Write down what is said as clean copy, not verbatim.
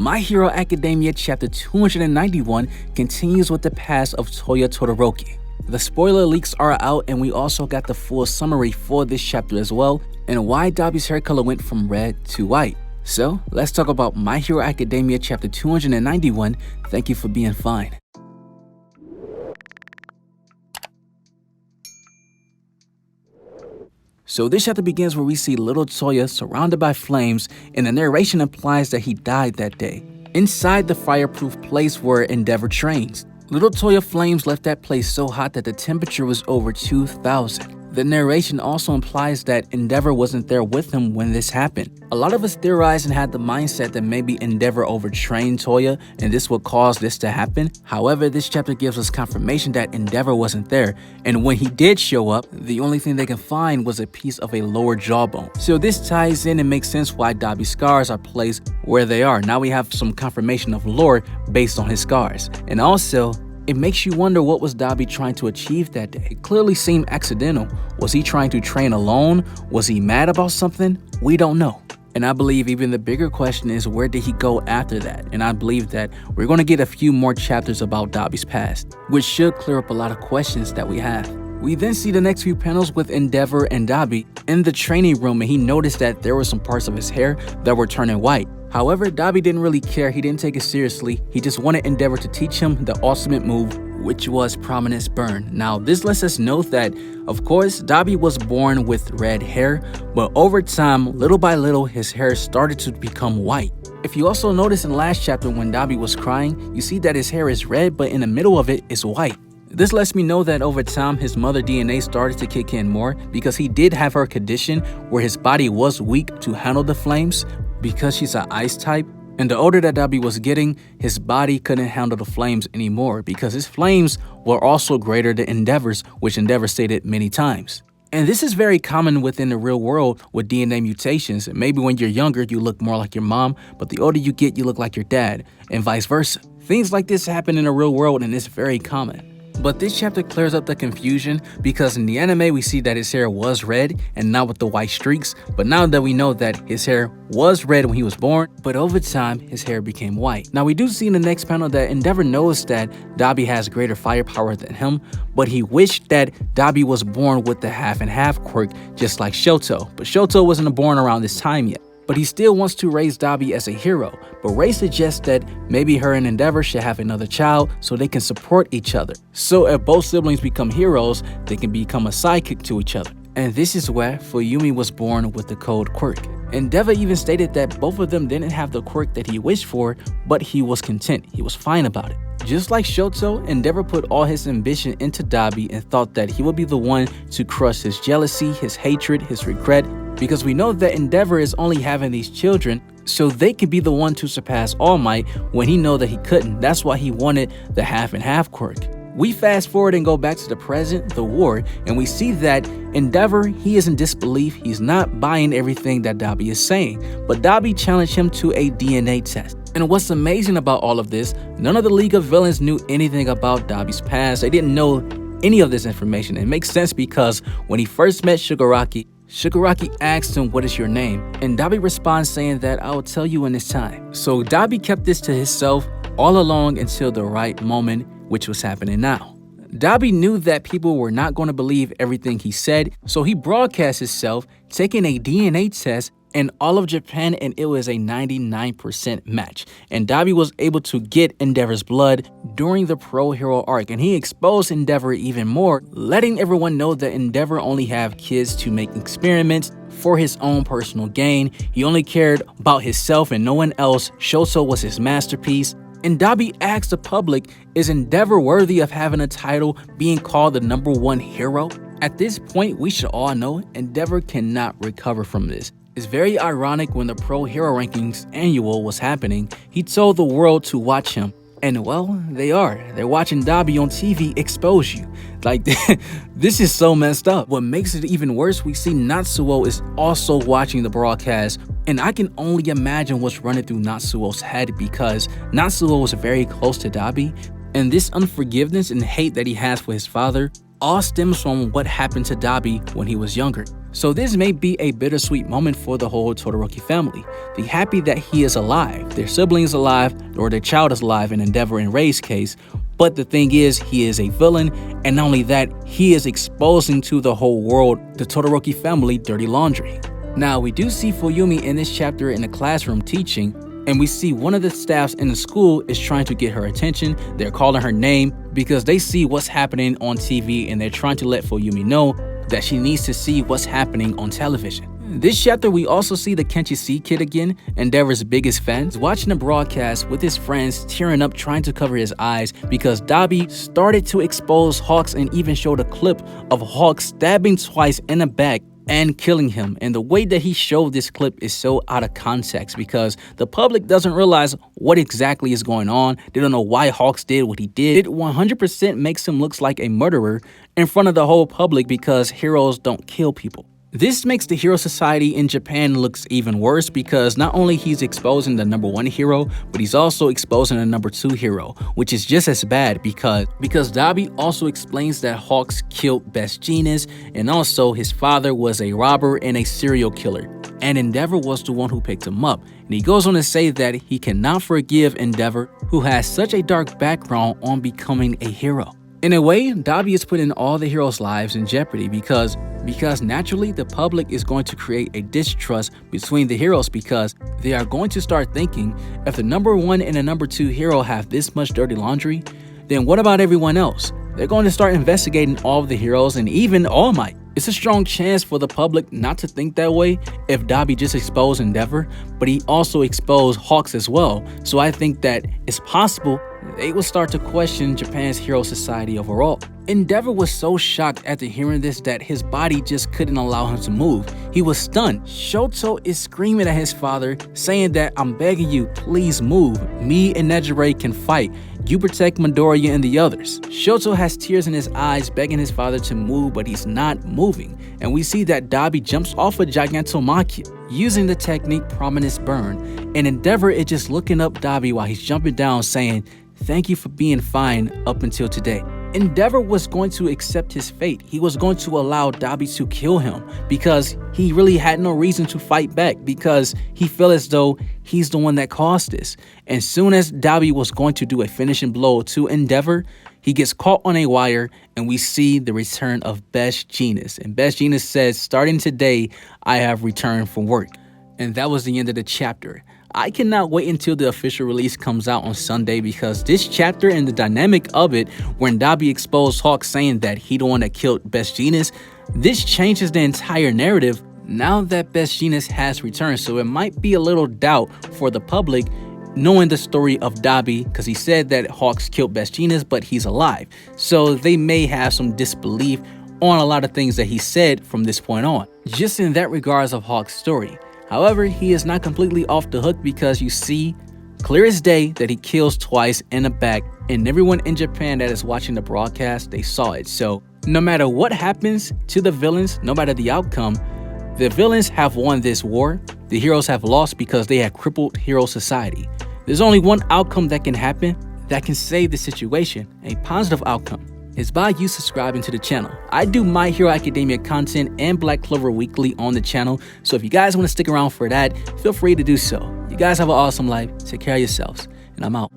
My Hero Academia chapter 291 continues with the past of Toya Todoroki. The spoiler leaks are out, and we also got the full summary for this chapter as well, and why Dabi's hair color went from red to white. So let's talk about My Hero Academia chapter 291. Thank you for being fine. So this chapter begins where we see little Toya surrounded by flames, and the narration implies that he died that day, inside the fireproof place where Endeavor trains. Little Toya flames left that place so hot that the temperature was over 2,000. The narration also implies that Endeavor wasn't there with him when this happened. A lot of us theorized and had the mindset that maybe Endeavor overtrained Toya and this would cause this to happen. However, this chapter gives us confirmation that Endeavor wasn't there, and when he did show up, the only thing they can find was a piece of a lower jawbone. So this ties in and makes sense why Dabi's scars are placed where they are. Now we have some confirmation of lore based on his scars. And also, it makes you wonder, what was Dabi trying to achieve that day? It clearly seemed accidental. Was he trying to train alone? Was he mad about something? We don't know. And I believe even the bigger question is, where did he go after that? And I believe that we're going to get a few more chapters about Dabi's past, which should clear up a lot of questions that we have. We then see the next few panels with Endeavor and Dabi in the training room, and he noticed that there were some parts of his hair that were turning white. However, Dabi didn't really care. He didn't take it seriously. He just wanted Endeavor to teach him the ultimate move, which was Prominence Burn. Now, this lets us know that, of course, Dabi was born with red hair, but over time, little by little, his hair started to become white. If you also notice in last chapter when Dabi was crying, you see that his hair is red, but in the middle of it is white. This lets me know that over time, his mother DNA started to kick in more, because he did have her condition where his body was weak to handle the flames because she's an ice type. And the older that Dabi was getting, his body couldn't handle the flames anymore because his flames were also greater than Endeavor's, which Endeavor stated many times. And this is very common within the real world with DNA mutations. Maybe when you're younger, you look more like your mom, but the older you get, you look like your dad, and vice versa. Things like this happen in the real world, and it's very common. But this chapter clears up the confusion, because in the anime we see that his hair was red and not with the white streaks, but now that we know that his hair was red when he was born, but over time his hair became white. Now we do see in the next panel that Endeavor knows that Dabi has greater firepower than him, but he wished that Dabi was born with the half and half quirk just like Shoto, but Shoto wasn't born around this time yet. But he still wants to raise Dabi as a hero, but Ray suggests that maybe her and Endeavor should have another child so they can support each other. So if both siblings become heroes, they can become a sidekick to each other. And this is where Fuyumi was born with the code quirk. Endeavor even stated that both of them didn't have the quirk that he wished for, but he was content. He was fine about it. Just like Shoto, Endeavor put all his ambition into Dabi and thought that he would be the one to crush his jealousy, his hatred, his regret, because we know that Endeavor is only having these children so they could be the one to surpass All Might when he know that he couldn't. That's why he wanted the half and half quirk. We fast forward and go back to the present, the war, and we see that Endeavor, he is in disbelief. He's not buying everything that Dabi is saying, but Dabi challenged him to a DNA test. And what's amazing about all of this, none of the League of Villains knew anything about Dabi's past. They didn't know any of this information. It makes sense because when he first met Shigaraki asked him, "What is your name?" And Dabi responds saying that, "I will tell you in this time." So Dabi kept this to himself all along until the right moment, which was happening now. Dabi knew that people were not going to believe everything he said, so he broadcast himself taking a DNA test in all of Japan, and it was a 99% match. And Dabi was able to get Endeavor's blood during the Pro Hero arc, and he exposed Endeavor even more, letting everyone know that Endeavor only have kids to make experiments for his own personal gain. He only cared about himself and no one else. Shoto was his masterpiece. And Dabi asked the public, is Endeavor worthy of having a title, being called the #1 hero? At this point, we should all know Endeavor cannot recover from this. It's very ironic, when the Pro Hero Rankings annual was happening, he told the world to watch him. And well, they are. They're watching Dabi on TV expose you. Like, this is so messed up. What makes it even worse, we see Natsuo is also watching the broadcast, and I can only imagine what's running through Natsuo's head, because Natsuo was very close to Dabi, and this unforgiveness and hate that he has for his father all stems from what happened to Dabi when he was younger. So this may be a bittersweet moment for the whole Todoroki family. They're happy that he is alive, their sibling is alive, or their child is alive in Endeavor and Rei's case. But the thing is, he is a villain, and not only that, he is exposing to the whole world the Todoroki family dirty laundry. Now, we do see Fuyumi in this chapter in the classroom teaching, and we see one of the staffs in the school is trying to get her attention. They're calling her name because they see what's happening on TV, and they're trying to let Fuyumi know that she needs to see what's happening on television. This chapter, we also see the Kenshi C kid again, Endeavor's biggest fan, watching the broadcast with his friends, tearing up trying to cover his eyes because Dabi started to expose Hawks and even showed a clip of Hawks stabbing twice in the back and killing him. And the way that he showed this clip is so out of context because the public doesn't realize what exactly is going on. They don't know why Hawks did what he did. It 100% makes him look like a murderer in front of the whole public because heroes don't kill people. This makes the hero society in Japan looks even worse because not only he's exposing the #1 hero, but he's also exposing the #2 hero, which is just as bad because Dabi also explains that Hawks killed Best Jeanist, and also his father was a robber and a serial killer, and Endeavor was the one who picked him up. And he goes on to say that he cannot forgive Endeavor, who has such a dark background, on becoming a hero. In a way, Dabi is putting all the heroes' lives in jeopardy because naturally the public is going to create a distrust between the heroes because they are going to start thinking if the #1 and the #2 hero have this much dirty laundry, then what about everyone else? They're going to start investigating all of the heroes and even All Might. It's a strong chance for the public not to think that way if Dabi just exposed Endeavor, but he also exposed Hawks as well. So I think that it's possible they will start to question Japan's hero society overall. Endeavor was so shocked after hearing this that his body just couldn't allow him to move. He was stunned. Shoto is screaming at his father, saying that, "I'm begging you, please move. Me and Nejire can fight. You protect Midoriya and the others." Shoto has tears in his eyes, begging his father to move, but he's not moving. And we see that Dabi jumps off a Gigantomachia, using the technique Prominence Burn. And Endeavor is just looking up Dabi while he's jumping down, saying, "Thank you for being fine up until today." Endeavor was going to accept his fate. He was going to allow Dabi to kill him because he really had no reason to fight back because he felt as though he's the one that caused this. And soon as Dabi was going to do a finishing blow to Endeavor, he gets caught on a wire and we see the return of Best Jeanist. And Best Jeanist says, "Starting today, I have returned from work." And that was the end of the chapter. I cannot wait until the official release comes out on Sunday because this chapter and the dynamic of it, when Dabi exposed Hawks saying that he the one that killed Best Jeanist, this changes the entire narrative now that Best Jeanist has returned. So it might be a little doubt for the public knowing the story of Dabi because he said that Hawks killed Best Jeanist, but he's alive. So they may have some disbelief on a lot of things that he said from this point on, just in that regards of Hawks' story. However, he is not completely off the hook because you see clear as day that he kills twice in the back, and everyone in Japan that is watching the broadcast, they saw it. So no matter what happens to the villains, no matter the outcome, the villains have won this war. The heroes have lost because they have crippled hero society. There's only one outcome that can happen that can save the situation, a positive outcome. Is by you subscribing to the channel. I do My Hero Academia content and Black Clover Weekly on the channel, so if you guys want to stick around for that, feel free to do so. You guys have an awesome life, take care of yourselves, and I'm out.